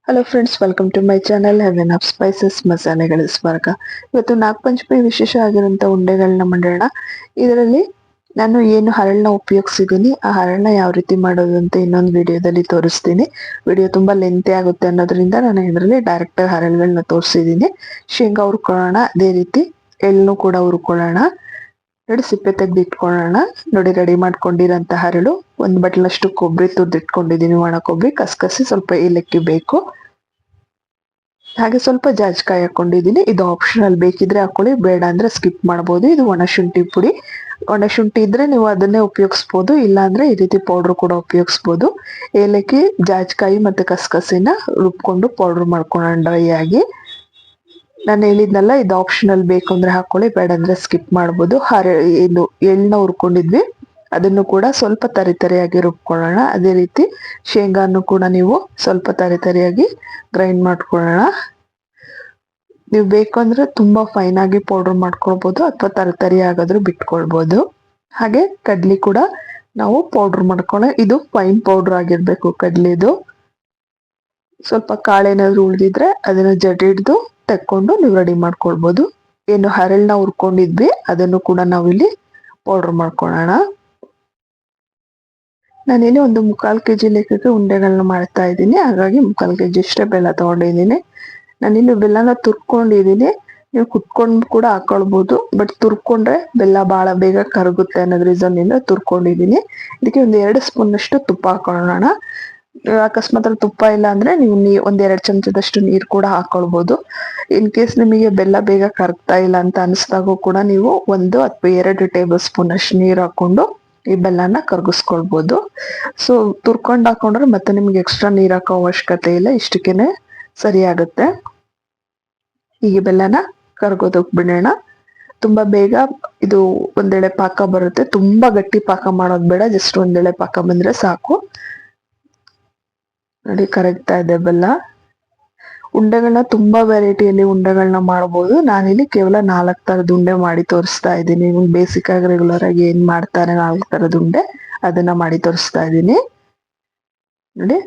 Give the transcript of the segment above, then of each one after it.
Hello friends, welcome to my channel heaven of spices ಮಸಾಲೆಗಳ ಸ್ಮಾರಕ. ಇವತ್ತು ನಾಗಪಂಚಮಿ ವಿಶೇಷ ಆಗಿರುವಂಥ ಉಂಡೆಗಳನ್ನ ಮಾಡೋಣ. ಇದರಲ್ಲಿ ನಾನು ಏನು ಹರಳನ್ನ ಉಪಯೋಗಿಸಿದ್ದೀನಿ, ಆ ಹರಳನ್ನ ಯಾವ ರೀತಿ ಮಾಡೋದು ಅಂತ ಇನ್ನೊಂದು ವಿಡಿಯೋದಲ್ಲಿ ತೋರಿಸ್ತೀನಿ. ವಿಡಿಯೋ ತುಂಬಾ ಲೆಂತಿ ಆಗುತ್ತೆ ಅನ್ನೋದ್ರಿಂದ ನಾನು ಇದರಲ್ಲಿ ಡೈರೆಕ್ಟ್ ಹರಳುಗಳನ್ನ ತೋರಿಸಿದ್ದೀನಿ. ಶೇಂಗಾ ಹುರ್ಕೊಳ್ಳೋಣ, ಅದೇ ರೀತಿ ಎಳ್ಳು ಕೂಡ ಹುರ್ಕೊಳ್ಳೋಣ. ನೋಡಿ, ಸಿಪ್ಪೆ ತೆಗೆದು ಇಟ್ಕೊಳ್ಳೋಣ. ನೋಡಿ, ರೆಡಿ ಮಾಡ್ಕೊಂಡಿರೋಂಥ ಹರಳು, ಒಂದು ಬಟ್ಲಷ್ಟು ಕೊಬ್ಬರಿ ತುರ್ದಿಟ್ಕೊಂಡಿದ್ದೀನಿ, ಒಣ ಕೊಬ್ಬರಿ, ಕಸಕಸಿ, ಸ್ವಲ್ಪ ಏಲಕ್ಕಿ ಬೇಕು, ಹಾಗೆ ಸ್ವಲ್ಪ ಜಾಜಿಕಾಯಿ ಹಾಕೊಂಡಿದ್ದೀನಿ. ಇದು ಆಪ್ಷನಲ್, ಬೇಕಿದ್ರೆ ಹಾಕೊಳ್ಳಿ, ಬೇಡ ಅಂದ್ರೆ ಸ್ಕಿಪ್ ಮಾಡ್ಬೋದು. ಇದು ಒಣಶುಂಠಿ ಪುಡಿ. ಒಣಶುಂಠಿ ಇದ್ರೆ ನೀವು ಅದನ್ನೇ ಉಪಯೋಗಿಸ್ಬೋದು, ಇಲ್ಲಾಂದ್ರೆ ಈ ರೀತಿ ಪೌಡ್ರ್ ಕೂಡ ಉಪಯೋಗಿಸ್ಬೋದು. ಏಲಕ್ಕಿ, ಜಾಜಿಕಾಯಿ ಮತ್ತೆ ಕಸಕಸಿನ ರುಬ್ಕೊಂಡು ಪೌಡ್ರ್ ಮಾಡ್ಕೊಳ್ಳೋಣ ಡ್ರೈ ಆಗಿ. ನಾನು ಹೇಳಿದ್ನಲ್ಲ, ಇದು ಆಪ್ಷನಲ್, ಬೇಕು ಅಂದ್ರೆ ಹಾಕೊಳ್ಳಿ, ಬೇಡ ಅಂದ್ರೆ ಸ್ಕಿಪ್ ಮಾಡ್ಬೋದು. ಇದು ಎಳ್ಳನ್ನ ಹುರ್ಕೊಂಡಿದ್ವಿ, ಅದನ್ನು ಕೂಡ ಸ್ವಲ್ಪ ತರಿತರಿಯಾಗಿ ರುಬ್ಕೊಳ್ಳೋಣ. ಅದೇ ರೀತಿ ಶೇಂಗಾನು ಕೂಡ ನೀವು ಸ್ವಲ್ಪ ತರಿತರಿಯಾಗಿ ಗ್ರೈಂಡ್ ಮಾಡ್ಕೊಳ್ಳೋಣ. ನೀವು ಬೇಕು ಅಂದ್ರೆ ತುಂಬಾ ಫೈನ್ ಆಗಿ ಪೌಡರ್ ಮಾಡ್ಕೊಳ್ಬೋದು, ಅಥವಾ ತರಿತರಿ ಆಗಾದ್ರೂ ಬಿಟ್ಕೊಳ್ಬೋದು. ಹಾಗೆ ಕಡ್ಲಿ ಕೂಡ ನಾವು ಪೌಡರ್ ಮಾಡ್ಕೊಳ್ಳೋಣ. ಇದು ಫೈನ್ ಪೌಡರ್ ಆಗಿರ್ಬೇಕು ಕಡ್ಲಿದು. ಸ್ವಲ್ಪ ಕಾಳೇನಾದ್ರು ಉಳಿದಿದ್ರೆ ಅದನ್ನ ಜಡಿಡ್ದು ತೆಕ್ಕೊಂಡು ನೀವು ರೆಡಿ ಮಾಡ್ಕೊಳ್ಬೋದು. ಏನು ಹರಳನ್ನ ಹುರ್ಕೊಂಡಿದ್ವಿ ಅದನ್ನು ಕೂಡ ನಾವಿಲ್ಲಿ ಪೌಡರ್ ಮಾಡ್ಕೊಳ್ಳೋಣ. ನಾನಿಲ್ಲಿ ಒಂದು 3/4 kg ಲೆಕ್ಕಕ್ಕೆ ಉಂಡೆಗಳನ್ನ ಮಾಡ್ತಾ ಇದ್ದೀನಿ, ಹಾಗಾಗಿ 3/4 kg ಅಷ್ಟೇ ಬೆಲ್ಲ ತಗೊಂಡಿದ್ದೀನಿ. ನಾನಿಲ್ಲಿ ಬೆಲ್ಲನ ತುರ್ಕೊಂಡಿದ್ದೀನಿ, ನೀವು ಕುಟ್ಕೊಂಡು ಕೂಡ ಹಾಕೊಳ್ಬೋದು, ಬಟ್ ತುರ್ಕೊಂಡ್ರೆ ಬೆಲ್ಲ ಬಹಳ ಬೇಗ ಕರಗುತ್ತೆ ಅನ್ನೋದ್ ರೀಸನ್ ಇಂದ ತುರ್ಕೊಂಡಿದ್ದೀನಿ. ಇದಕ್ಕೆ ಒಂದು 2 ಸ್ಪೂನ್ ಅಷ್ಟು ತುಪ್ಪ ಹಾಕೊಳ್ಳೋಣ. ಅಕಸ್ಮಾತ್ ತುಪ್ಪ ಇಲ್ಲ ಅಂದ್ರೆ ನೀವು ಒಂದ್ 2 ಚಮಚದಷ್ಟು ನೀರು ಕೂಡ ಹಾಕೊಳ್ಬೋದು. ಇನ್ ಕೇಸ್ ನಿಮಗೆ ಬೆಲ್ಲ ಬೇಗ ಕರಗ್ತಾ ಇಲ್ಲ ಅಂತ ಅನಿಸ್ದಾಗೂ ಕೂಡ ನೀವು 1 ಅಥವಾ 2 ಟೇಬಲ್ ಸ್ಪೂನ್ ಅಷ್ಟು ನೀರು ಹಾಕೊಂಡು ಈ ಬೆಲ್ಲನ ಕರಗಿಸ್ಕೊಳ್ಬೋದು. ಸೊ ತುರ್ಕೊಂಡು ಹಾಕೊಂಡ್ರೆ ಮತ್ತೆ ನಿಮ್ಗೆ ಎಕ್ಸ್ಟ್ರಾ ನೀರ್ ಹಾಕೋ ಅವಶ್ಯಕತೆ ಇಲ್ಲ, ಇಷ್ಟಕ್ಕೇನೆ ಸರಿ ಆಗುತ್ತೆ. ಹೀಗೆ ಬೆಲ್ಲನ ಕರ್ಗೋದಕ್ ಬಿಡೋಣ. ತುಂಬಾ ಬೇಗ ಇದು ಒಂದೆಳೆ ಪಾಕ ಬರುತ್ತೆ, ತುಂಬಾ ಗಟ್ಟಿ ಪಾಕ ಮಾಡೋದು ಬೇಡ, ಜಸ್ಟ್ ಒಂದೆಳೆ ಪಾಕ ಬಂದ್ರೆ ಸಾಕು. ನೋಡಿ, ಕರಗ್ತಾ ಇದೆ ಬೆಲ್ಲ. ಉಂಡೆಗಳನ್ನ ತುಂಬಾ ವೆರೈಟಿಯಲ್ಲಿ ಉಂಡೆಗಳನ್ನ ಮಾಡಬಹುದು. ನಾನಿಲ್ಲಿ ಕೇವಲ 4 ತರದ ಉಂಡೆ ಮಾಡಿ ತೋರಿಸ್ತಾ ಇದ್ದೀನಿ. ಬೇಸಿಕ್ ಆಗಿ ರೆಗ್ಯುಲರ್ ಆಗಿ ಏನ್ ಮಾಡ್ತಾರೆ 4 ತರದ ಉಂಡೆ, ಅದನ್ನ ಮಾಡಿ ತೋರಿಸ್ತಾ ಇದ್ದೀನಿ. ನೋಡಿ,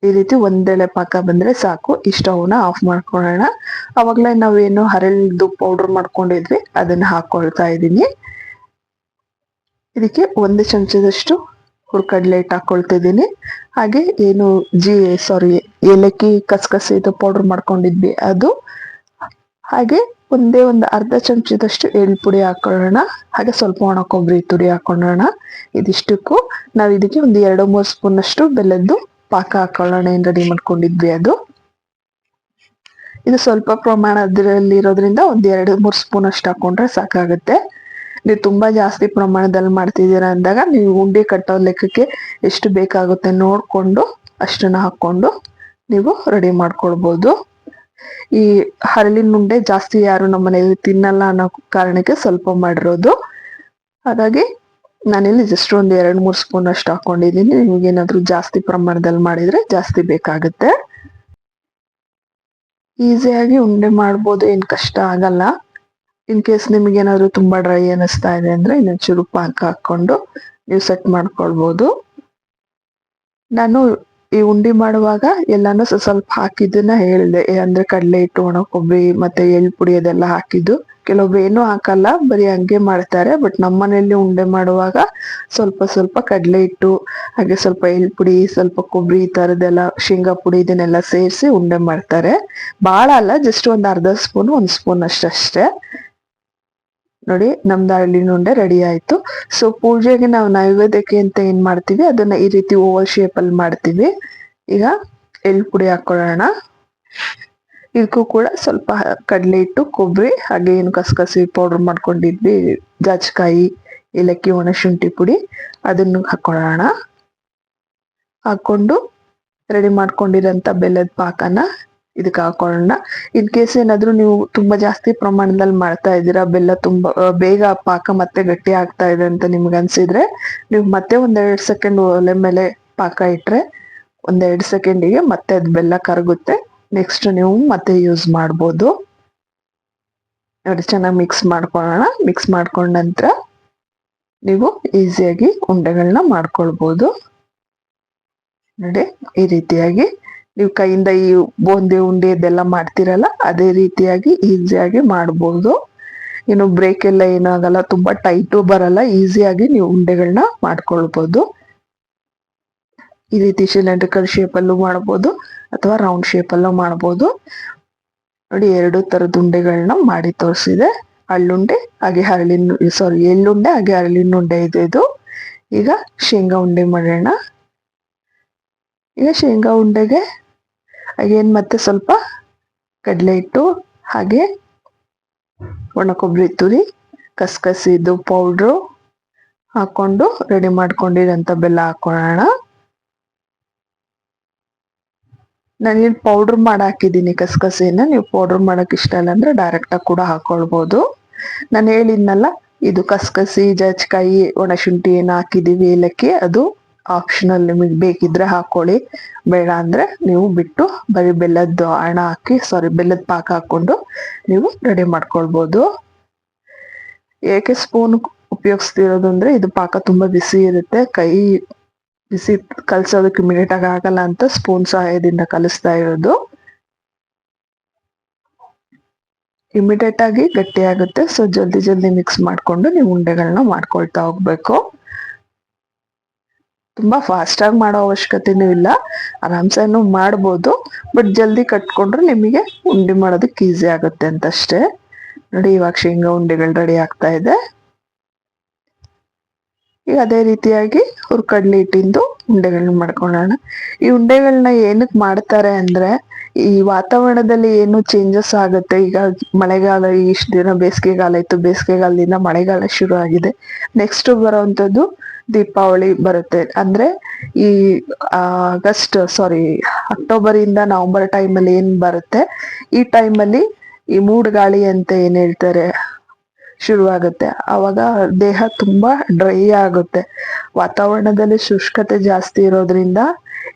ಈ ರೀತಿ ಒಂದೆಳೆ ಪಾಕ ಬಂದ್ರೆ ಸಾಕು. ಈ ಸ್ಟವ್ನ ಆಫ್ ಮಾಡ್ಕೊಳ್ಳೋಣ. ಅವಾಗ್ಲೇ ನಾವೇನು ಹರಳ್ದು ಪೌಡರ್ ಮಾಡ್ಕೊಂಡಿದ್ವಿ ಅದನ್ನ ಹಾಕೊಳ್ತಾ ಇದ್ದೀನಿ. ಇದಕ್ಕೆ 1 ಚಮಚದಷ್ಟು ಹುರ್ಕಡ್ಲೆ ಹಿಟ್ಟು ಹಾಕೊಳ್ತಿದ್ದೀನಿ. ಹಾಗೆ ಏನು ಏಲಕ್ಕಿ, ಕಸಕಸಿ ಇದು ಪೌಡರ್ ಮಾಡ್ಕೊಂಡಿದ್ವಿ ಅದು, ಹಾಗೆ ಒಂದೇ ಒಂದು ಅರ್ಧ ಚಮಚದಷ್ಟು ಎಳ್ಳು ಪುಡಿ ಹಾಕೊಳ್ಳೋಣ. ಹಾಗೆ ಸ್ವಲ್ಪ ಒಣ ಕೊಬ್ಬರಿ ತುರಿ ಹಾಕೊಳ್ಳೋಣ. ಇದಿಷ್ಟಕ್ಕೂ ನಾವು ಇದಕ್ಕೆ ಒಂದು 2-3 ಸ್ಪೂನ್ ಅಷ್ಟು ಬೆಲ್ಲದ್ದು ಪಾಕ ಹಾಕೊಳ್ಳೋಣ. ಏನ್ ರೆಡಿ ಮಾಡ್ಕೊಂಡಿದ್ವಿ ಅದು. ಇದು ಸ್ವಲ್ಪ ಪ್ರಮಾಣದಲ್ಲಿ ಇರೋದ್ರಿಂದ ಒಂದು 2-3 ಸ್ಪೂನ್ ಅಷ್ಟು ಹಾಕೊಂಡ್ರೆ ಸಾಕಾಗುತ್ತೆ. ನೀವು ತುಂಬಾ ಜಾಸ್ತಿ ಪ್ರಮಾಣದಲ್ಲಿ ಮಾಡ್ತಿದ್ದೀರಾ ಅಂದಾಗ ನೀವು ಉಂಡೆ ಕಟ್ಟೋ ಲೆಕ್ಕಕ್ಕೆ ಎಷ್ಟು ಬೇಕಾಗುತ್ತೆ ನೋಡ್ಕೊಂಡು ಅಷ್ಟನ್ನ ಹಾಕೊಂಡು ನೀವು ರೆಡಿ ಮಾಡ್ಕೊಳ್ಬೋದು. ಈ ಹರಳಿನ ಉಂಡೆ ಜಾಸ್ತಿ ಯಾರು ನಮ್ಮ ಮನೆಯಲ್ಲಿ ತಿನ್ನಲ್ಲ ಅನ್ನೋ ಕಾರಣಕ್ಕೆ ಸ್ವಲ್ಪ ಮಾಡಿರೋದು. ಹಾಗಾಗಿ ನಾನಿಲ್ಲಿ ಜಸ್ಟ್ ಒಂದು 2-3 ಸ್ಪೂನ್ ಅಷ್ಟು ಹಾಕೊಂಡಿದ್ದೀನಿ. ನಿಮ್ಗೇನಾದ್ರೂ ಜಾಸ್ತಿ ಪ್ರಮಾಣದಲ್ಲಿ ಮಾಡಿದ್ರೆ ಜಾಸ್ತಿ ಬೇಕಾಗುತ್ತೆ. ಈಸಿಯಾಗಿ ಉಂಡೆ ಮಾಡ್ಬೋದು, ಏನ್ ಕಷ್ಟ ಆಗಲ್ಲ. ಇನ್ ಕೇಸ್ ನಿಮ್ಗೆ ಏನಾದ್ರು ತುಂಬಾ ಡ್ರೈ ಅನಿಸ್ತಾ ಇದೆ ಅಂದ್ರೆ ಇನ್ನೊಂಚೂರು ಪಾಕ ಹಾಕೊಂಡು ನೀವು ಸೆಟ್ ಮಾಡ್ಕೊಳ್ಬೋದು. ನಾನು ಈ ಉಂಡೆ ಮಾಡುವಾಗ ಎಲ್ಲಾನು ಸ್ವಲ್ಪ ಹಾಕಿದ್ದನ್ನ ಹೇಳಿದೆ, ಅಂದ್ರೆ ಕಡಲೆ ಹಿಟ್ಟು, ಒಣ ಕೊಬ್ಬರಿ ಮತ್ತೆ ಎಳ್ಳು ಪುಡಿ ಅದೆಲ್ಲ ಹಾಕಿದ್ದು. ಕೆಲವೊಬ್ರು ಏನೂ ಹಾಕಲ್ಲ, ಬರೀ ಹಂಗೆ ಮಾಡ್ತಾರೆ. ಬಟ್ ನಮ್ಮ ಮನೆಯಲ್ಲಿ ಉಂಡೆ ಮಾಡುವಾಗ ಸ್ವಲ್ಪ ಸ್ವಲ್ಪ ಕಡಲೆ ಹಿಟ್ಟು, ಹಾಗೆ ಸ್ವಲ್ಪ ಎಳ್ಳು ಪುಡಿ, ಸ್ವಲ್ಪ ಕೊಬ್ಬರಿ, ಈ ತರದೆಲ್ಲ ಶೇಂಗಾ ಪುಡಿ ಇದನ್ನೆಲ್ಲ ಸೇರಿಸಿ ಉಂಡೆ ಮಾಡ್ತಾರೆ. ಬಾಳ ಅಲ್ಲ, ಜಸ್ಟ್ ಒಂದು ಅರ್ಧ ಸ್ಪೂನ್, 1 ಸ್ಪೂನ್ ಅಷ್ಟೇ. ನೋಡಿ, ನಮ್ದು ಹರಳಿನ ಉಂಡೆ ರೆಡಿ ಆಯ್ತು. ಸೊ ಪೂಜೆಗೆ ನಾವು ನೈವೇದ್ಯಕ್ಕೆ ಅಂತ ಏನ್ ಮಾಡ್ತೀವಿ ಅದನ್ನ ಈ ರೀತಿ ಓವಲ್ ಶೇಪ್ ಅಲ್ಲಿ ಮಾಡ್ತೀವಿ. ಈಗ ಎಳ್ಳು ಪುಡಿ ಹಾಕೊಳ್ಳೋಣ. ಇದಕ್ಕೂ ಕೂಡ ಸ್ವಲ್ಪ ಕಡಲೆ ಹಿಟ್ಟು, ಕೊಬ್ಬರಿ, ಹಾಗೆ ಏನು ಕಸಕಸಿ ಪೌಡರ್ ಮಾಡ್ಕೊಂಡಿದ್ವಿ, ಜಾಜಿಕಾಯಿ, ಏಲಕ್ಕಿ, ಒಣಶುಂಠಿ ಪುಡಿ, ಅದನ್ನು ಹಾಕೊಳ್ಳೋಣ. ಹಾಕೊಂಡು ರೆಡಿ ಮಾಡ್ಕೊಂಡಿರೋಂಥ ಬೆಲ್ಲದ ಪಾಕನ ಇದಕ್ಕೆ ಹಾಕೊಳ್ಳೋಣ. ಇನ್ ಕೇಸ್ ಏನಾದ್ರು ನೀವು ತುಂಬಾ ಜಾಸ್ತಿ ಪ್ರಮಾಣದಲ್ಲಿ ಮಾಡ್ತಾ ಇದ್ದೀರಾ, ಬೆಲ್ಲ ತುಂಬಾ ಬೇಗ ಪಾಕ ಮತ್ತೆ ಗಟ್ಟಿ ಆಗ್ತಾ ಇದೆ ಅಂತ ನಿಮ್ಗೆ ಅನ್ಸಿದ್ರೆ ನೀವು ಮತ್ತೆ 1-2 ಸೆಕೆಂಡ್ ಒಲೆ ಮೇಲೆ ಪಾಕ ಇಟ್ರೆ 1-2 ಸೆಕೆಂಡಿಗೆ ಮತ್ತೆ ಅದು ಬೆಲ್ಲ ಕರಗುತ್ತೆ. ನೆಕ್ಸ್ಟ್ ನೀವು ಮತ್ತೆ ಯೂಸ್ ಮಾಡ್ಬೋದು. ನೋಡಿ, ಚೆನ್ನಾಗಿ ಮಿಕ್ಸ್ ಮಾಡ್ಕೊಳ್ಳೋಣ. ಮಿಕ್ಸ್ ಮಾಡ್ಕೊಂಡ ನಂತರ ನೀವು ಈಸಿಯಾಗಿ ಉಂಡೆಗಳನ್ನ ಮಾಡ್ಕೊಳ್ಬೋದು. ನೋಡಿ ಈ ರೀತಿಯಾಗಿ ನೀವು ಕೈಯಿಂದ ಈ ಬೂಂದಿ ಉಂಡೆ ಇದೆಲ್ಲ ಮಾಡ್ತೀರಲ್ಲ ಅದೇ ರೀತಿಯಾಗಿ ಈಸಿಯಾಗಿ ಮಾಡ್ಬೋದು. ಇನ್ನು ಬ್ರೇಕ್ ಎಲ್ಲ ಏನಾಗಲ್ಲ, ತುಂಬಾ ಟೈಟು ಬರಲ್ಲ, ಈಸಿಯಾಗಿ ನೀವು ಉಂಡೆಗಳನ್ನ ಮಾಡ್ಕೊಳ್ಬೋದು. ಈ ರೀತಿ ಸಿಲಿಂಡ್ರಿಕಲ್ ಶೇಪ್ ಅಲ್ಲೂ ಮಾಡ್ಬೋದು ಅಥವಾ ರೌಂಡ್ ಶೇಪ್ ಅಲ್ಲೂ ಮಾಡ್ಬೋದು. ನೋಡಿ 2 ತರದ ಉಂಡೆಗಳನ್ನ ಮಾಡಿ ತೋರಿಸಿದೆ. ಹಳ್ಳುಂಡೆ ಹಾಗೆ ಎಳ್ಳುಂಡೆ ಹಾಗೆ ಹರಳಿನ ಉಂಡೆ ಇದೆ ಇದು. ಈಗ ಶೇಂಗಾ ಉಂಡೆ ಮಾಡೋಣ. ಈಗ ಶೇಂಗಾ ಉಂಡೆಗೆ ಹಾಗೇನ್ ಮತ್ತೆ ಸ್ವಲ್ಪ ಕಡಲೆ ಹಿಟ್ಟು ಹಾಗೆ ಒಣ ಕೊಬ್ಬರಿ ತುರಿ, ಕಸಕಸಿದು ಪೌಡ್ರು ಹಾಕೊಂಡು ರೆಡಿ ಮಾಡ್ಕೊಂಡಿರೋಂಥ ಬೆಲ್ಲ ಹಾಕೊಳ್ಳೋಣ. ನಾನೇನು ಪೌಡ್ರ್ ಮಾಡಿ ಹಾಕಿದ್ದೀನಿ ಕಸಕಸಿನ. ನೀವು ಪೌಡ್ರ್ ಮಾಡಕ್ ಇಷ್ಟ ಇಲ್ಲ ಅಂದ್ರೆ ಡೈರೆಕ್ಟ್ ಆಗಿ ಕೂಡ ಹಾಕೊಳ್ಬೋದು. ನಾನು ಹೇಳಿದ್ನಲ್ಲ, ಇದು ಕಸಕಸಿ, ಜಾಜಿಕಾಯಿ, ಒಣಶುಂಠಿ ಏನು ಹಾಕಿದೀವಿ, ಏಲಕ್ಕಿ, ಅದು ಆಪ್ಷನಲ್. ನಿಮಗೆ ಬೇಕಿದ್ರೆ ಹಾಕೊಳ್ಳಿ, ಬೇಡ ಅಂದ್ರೆ ನೀವು ಬಿಟ್ಟು ಬರೀ ಬೆಲ್ಲದ ಬೆಲ್ಲದ ಪಾಕ ಹಾಕೊಂಡು ನೀವು ರೆಡಿ ಮಾಡ್ಕೊಳ್ಬೋದು. ಏಕೆ ಸ್ಪೂನ್ ಉಪಯೋಗಿಸ್ತಿರೋದು ಅಂದ್ರೆ ಇದು ಪಾಕ ತುಂಬಾ ಬಿಸಿ ಇರುತ್ತೆ, ಕೈ ಬಿಸಿ ಕಲ್ಸೋದಕ್ಕೆ ಇಮಿಡಿಯೇಟ್ ಆಗಿ ಆಗಲ್ಲ ಅಂತ ಸ್ಪೂನ್ ಸಹಾಯದಿಂದ ಕಲಿಸ್ತಾ ಇರೋದು. ಇಮಿಡಿಯೇಟ್ ಆಗಿ ಗಟ್ಟಿ ಆಗುತ್ತೆ. ಸೊ ಜಲ್ದಿ ಮಿಕ್ಸ್ ಮಾಡ್ಕೊಂಡು ನೀವು ಉಂಡೆಗಳನ್ನ ಮಾಡ್ಕೊಳ್ತಾ ಹೋಗ್ಬೇಕು. ತುಂಬಾ ಫಾಸ್ಟ್ ಆಗಿ ಮಾಡೋ ಅವಶ್ಯಕತೆನೂ ಇಲ್ಲ, ಆರಾಮ್ಸೆನೂ ಮಾಡ್ಬೋದು. ಬಟ್ ಜಲ್ದಿ ಕಟ್ಕೊಂಡ್ರೆ ನಿಮಗೆ ಉಂಡೆ ಮಾಡೋದಕ್ಕೆ ಈಸಿ ಆಗುತ್ತೆ ಅಂತಷ್ಟೇ. ನೋಡಿ ಇವಾಗ ಶೇಂಗಾ ಉಂಡೆಗಳು ರೆಡಿ ಆಗ್ತಾ ಇದೆ. ಈಗ ಅದೇ ರೀತಿಯಾಗಿ ಹುರ್ಕಡ್ಲಿ ಹಿಟ್ಟಿಂದು ಉಂಡೆಗಳನ್ನ ಮಾಡ್ಕೊಳ್ಳೋಣ. ಈ ಉಂಡೆಗಳನ್ನ ಏನಕ್ಕೆ ಮಾಡ್ತಾರೆ ಅಂದ್ರೆ, ಈ ವಾತಾವರಣದಲ್ಲಿ ಏನು ಚೇಂಜಸ್ ಆಗುತ್ತೆ. ಈಗ ಮಳೆಗಾಲ, ಇಷ್ಟು ದಿನ ಬೇಸಿಗೆಗಾಲ ಇತ್ತು, ಬೇಸಿಗೆಗಾಲದಿಂದ ಮಳೆಗಾಲ ಶುರು ಆಗಿದೆ. ನೆಕ್ಸ್ಟ್ ಬರೋವಂಥದ್ದು ದೀಪಾವಳಿ ಬರುತ್ತೆ. ಅಂದ್ರೆ ಈ ಅಕ್ಟೋಬರ್ ಇಂದ ನವೆಂಬರ್ ಟೈಮಲ್ಲಿ ಏನ್ ಬರುತ್ತೆ, ಈ ಟೈಮಲ್ಲಿ ಈ ಮೂಡ್ಗಾಳಿ ಅಂತ ಏನ್ ಹೇಳ್ತಾರೆ ಶುರುವಾಗುತ್ತೆ. ಅವಾಗ ದೇಹ ತುಂಬಾ ಡ್ರೈ ಆಗುತ್ತೆ. ವಾತಾವರಣದಲ್ಲಿ ಶುಷ್ಕತೆ ಜಾಸ್ತಿ ಇರೋದ್ರಿಂದ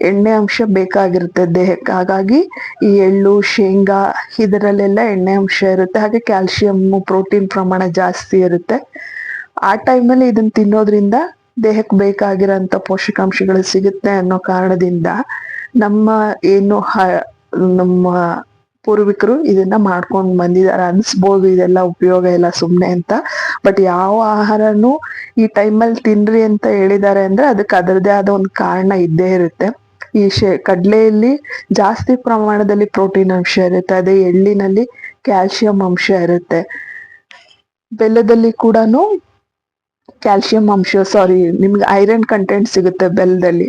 ಎಣ್ಣೆ ಅಂಶ ಬೇಕಾಗಿರುತ್ತೆ ದೇಹಕ್ಕೆ. ಹಾಗಾಗಿ ಈ ಎಳ್ಳು, ಶೇಂಗಾ ಇದರಲ್ಲೆಲ್ಲ ಎಣ್ಣೆ ಅಂಶ ಇರುತ್ತೆ. ಹಾಗೆ ಕ್ಯಾಲ್ಸಿಯಂ, ಪ್ರೋಟೀನ್ ಪ್ರಮಾಣ ಜಾಸ್ತಿ ಇರುತ್ತೆ. ಆ ಟೈಮಲ್ಲಿ ಇದನ್ನ ತಿನ್ನೋದ್ರಿಂದ ದೇಹಕ್ಕೆ ಬೇಕಾಗಿರೋಂಥ ಪೋಷಕಾಂಶಗಳು ಸಿಗುತ್ತೆ ಅನ್ನೋ ಕಾರಣದಿಂದ ನಮ್ಮ ಪೂರ್ವಿಕರು ಇದನ್ನ ಮಾಡ್ಕೊಂಡು ಬಂದಿದ್ದಾರೆ ಅನ್ಸ್ಬೋದು. ಇದೆಲ್ಲ ಉಪಯೋಗ ಇಲ್ಲ ಸುಮ್ನೆ ಅಂತ. ಬಟ್ ಯಾವ ಆಹಾರನು ಈ ಟೈಮಲ್ಲಿ ತಿನ್ರಿ ಅಂತ ಹೇಳಿದ್ದಾರೆ ಅಂದ್ರೆ ಅದಕ್ಕೆ ಅದರದೇ ಆದ ಒಂದು ಕಾರಣ ಇದ್ದೇ ಇರುತ್ತೆ. ಈ ಕಡಲೆಯಲ್ಲಿ ಜಾಸ್ತಿ ಪ್ರಮಾಣದಲ್ಲಿ ಪ್ರೋಟೀನ್ ಅಂಶ ಇರುತ್ತೆ, ಅದೇ ಎಳ್ಳಿನಲ್ಲಿ ಕ್ಯಾಲ್ಸಿಯಂ ಅಂಶ ಇರುತ್ತೆ. ಬೆಲ್ಲದಲ್ಲಿ ಕೂಡ ಕ್ಯಾಲ್ಸಿಯಂ ಅಂಶ ನಿಮ್ಗೆ ಐರನ್ ಕಂಟೆಂಟ್ ಸಿಗುತ್ತೆ ಬೆಲ್ಲದಲ್ಲಿ.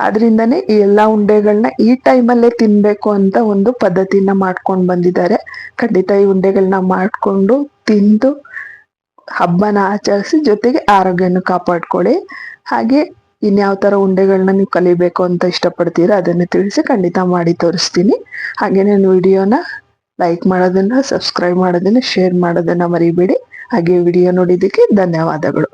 ಅದರಿಂದನೇ ಈ ಎಲ್ಲಾ ಉಂಡೆಗಳನ್ನ ಈ ಟೈಮಲ್ಲೇ ತಿನ್ಬೇಕು ಅಂತ ಒಂದು ಪದ್ಧತಿನ ಮಾಡ್ಕೊಂಡು ಬಂದಿದ್ದಾರೆ. ಖಂಡಿತ ಈ ಉಂಡೆಗಳನ್ನ ಮಾಡ್ಕೊಂಡು ತಿಂದು ಹಬ್ಬನ ಆಚರಿಸಿ, ಜೊತೆಗೆ ಆರೋಗ್ಯನ ಕಾಪಾಡ್ಕೊಳ್ಳಿ. ಹಾಗೆ ಇನ್ಯಾವ ತರ ಉಂಡೆಗಳನ್ನ ನೀವು ಕಲಿಬೇಕು ಅಂತ ಇಷ್ಟಪಡ್ತೀರಾ ಅದನ್ನ ತಿಳಿಸಿ, ಖಂಡಿತ ಮಾಡಿ ತೋರಿಸ್ತೀನಿ. ಹಾಗೆ ನನ್ನ ವಿಡಿಯೋನ ಲೈಕ್ ಮಾಡೋದನ್ನ, ಸಬ್ಸ್ಕ್ರೈಬ್ ಮಾಡೋದನ್ನ, ಶೇರ್ ಮಾಡೋದನ್ನ ಮರಿಬೇಡಿ. ಹಾಗೆ ವಿಡಿಯೋ ನೋಡಿದ್ದಕ್ಕೆ ಧನ್ಯವಾದಗಳು.